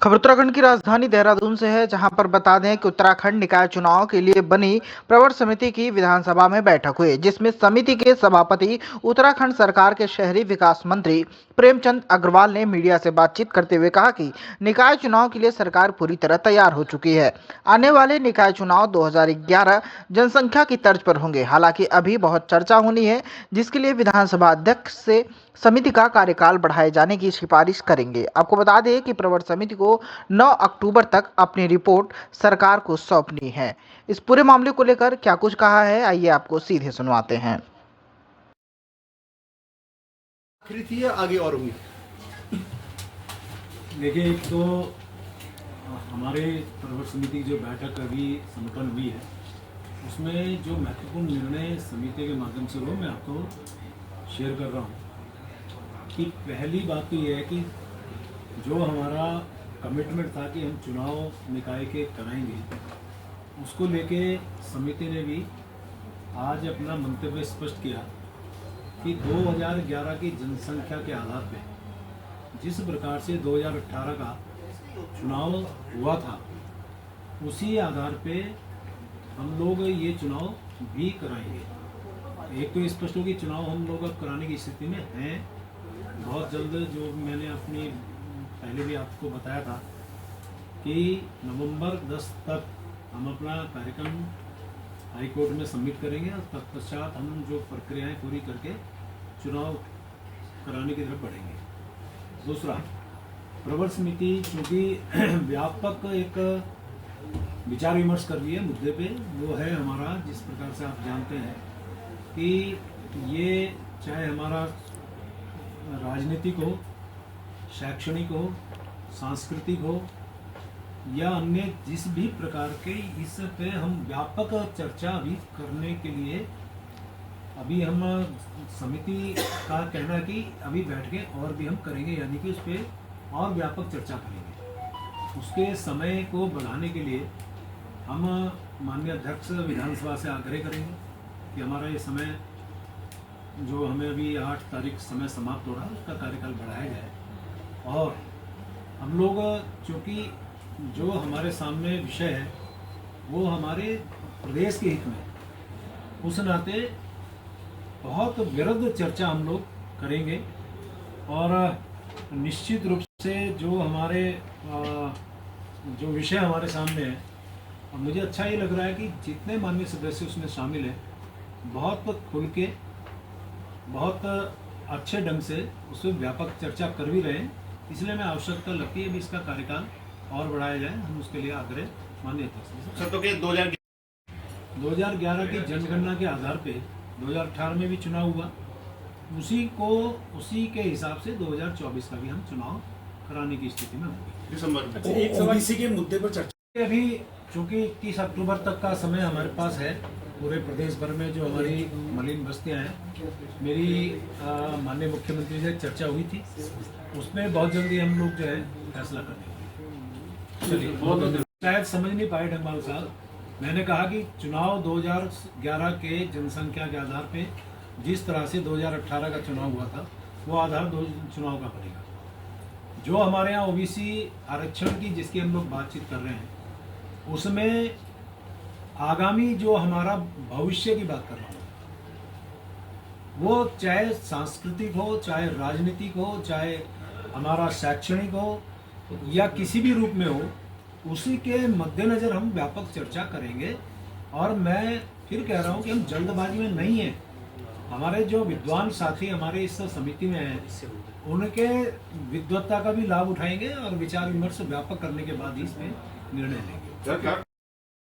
खबर उत्तराखंड की राजधानी देहरादून से है, जहां पर बता दें कि उत्तराखंड निकाय चुनाव के लिए बनी प्रवर समिति की विधानसभा में बैठक हुई, जिसमें समिति के सभापति उत्तराखंड सरकार के शहरी विकास मंत्री प्रेमचंद अग्रवाल ने मीडिया से बातचीत करते हुए कहा कि निकाय चुनाव के लिए सरकार पूरी तरह तैयार हो चुकी है। आने वाले निकाय चुनाव 2011 जनसंख्या की तर्ज पर होंगे। हालांकि अभी बहुत चर्चा होनी है, जिसके लिए विधानसभा अध्यक्ष से समिति का कार्यकाल बढ़ाए जाने की सिफारिश करेंगे। आपको बता दें कि प्रवर समिति को 9 अक्टूबर तक अपनी रिपोर्ट सरकार को सौंपनी है। इस पूरे मामले को लेकर क्या कुछ कहा है, आइए आपको सीधे सुनवाते हैं। आखिरी थी या आगे और होंगी? देखिए, एक तो हमारे प्रवर समिति की जो बैठक अभी संपन्न हुई है, उसमें जो महत्वपूर्ण निर्णय समिति के माध्यम से हुए, मैं आपको शेयर कर रहा हूँ कि पहली बात तो ये है कि जो हमारा कमिटमेंट था कि हम चुनाव निकाय के कराएंगे, उसको लेके समिति ने भी आज अपना मंतव्य स्पष्ट किया कि 2011 की जनसंख्या के आधार पे जिस प्रकार से 2018 का चुनाव हुआ था, उसी आधार पे हम लोग ये चुनाव भी कराएंगे। एक तो स्पष्ट हो कि चुनाव हम लोग अब कराने की स्थिति में हैं बहुत जल्द। जो मैंने अपनी पहले भी आपको बताया था कि नवंबर 10 तक हम अपना कार्यक्रम हाई कोर्ट में सबमिट करेंगे और तत्पश्चात हम जो प्रक्रियाएं पूरी करके चुनाव कराने की तरफ बढ़ेंगे। दूसरा, प्रवर समिति चूँकि व्यापक एक विचार विमर्श कर रही है मुद्दे पे, वो है हमारा, जिस प्रकार से आप जानते हैं कि ये चाहे हमारा राजनीतिक हो, शैक्षणिक हो, सांस्कृतिक हो या अन्य जिस भी प्रकार के, इस पे हम व्यापक चर्चा अभी करने के लिए अभी हम समिति का कहना है कि अभी बैठ के और भी हम करेंगे, यानी कि उस पर और व्यापक चर्चा करेंगे। उसके समय को बढ़ाने के लिए हम माननीय अध्यक्ष विधानसभा से आग्रह करेंगे कि हमारा ये समय जो हमें अभी 8 तारीख समय समाप्त हो रहा है, उसका कार्यकाल बढ़ाया जाए। और हम लोग चूँकि जो हमारे सामने विषय है वो हमारे प्रदेश के हित में, उस नाते बहुत विरुद्ध चर्चा हम लोग करेंगे। और निश्चित रूप से जो हमारे जो विषय हमारे सामने है, मुझे अच्छा ये लग रहा है कि जितने माननीय सदस्य उसमें शामिल हैं, बहुत खुल के, बहुत अच्छे ढंग से उसमें व्यापक चर्चा कर भी रहे हैं। इसलिए मैं आवश्यकता लगती है भी इसका कार्यकाल और बढ़ाया जाए। हम उसके लिए आग्रह माननीय अध्यक्ष। तो 2011 की जनगणना के आधार पे 2018 में भी चुनाव हुआ, उसी के हिसाब से 2024 का भी हम चुनाव कराने की स्थिति में होंगे दिसंबर में। एक ओबीसी के मुद्दे पर चर्चा अभी चूँकि 30 अक्टूबर तक का समय हमारे पास है। पूरे प्रदेश भर में जो हमारी मलिन बस्तियाँ हैं, मेरी माननीय मुख्यमंत्री से चर्चा हुई थी, उसमें बहुत जल्दी हम लोग जो है फैसला करेंगे। चलिए, बहुत शायद समझ नहीं पाए ढंगमाल साहब, मैंने कहा कि चुनाव 2011 के जनसंख्या के आधार पे जिस तरह से 2018 का चुनाव हुआ था, वो आधार चुनाव का बनेगा। जो हमारे यहाँ ओबीसी आरक्षण की जिसकी हम लोग बातचीत कर रहे हैं, उसमें आगामी जो हमारा भविष्य की बात कर रहा हूँ, वो चाहे सांस्कृतिक हो, चाहे राजनीतिक हो, चाहे हमारा शैक्षणिक हो या किसी भी रूप में हो, उसी के मद्देनजर हम व्यापक चर्चा करेंगे। और मैं फिर कह रहा हूँ कि हम जल्दबाजी में नहीं हैं। हमारे जो विद्वान साथी हमारे इस समिति में हैं, उनके विद्वत्ता का भी लाभ उठाएंगे और विचार विमर्श व्यापक करने के बाद ही इसमें निर्णय लेंगे।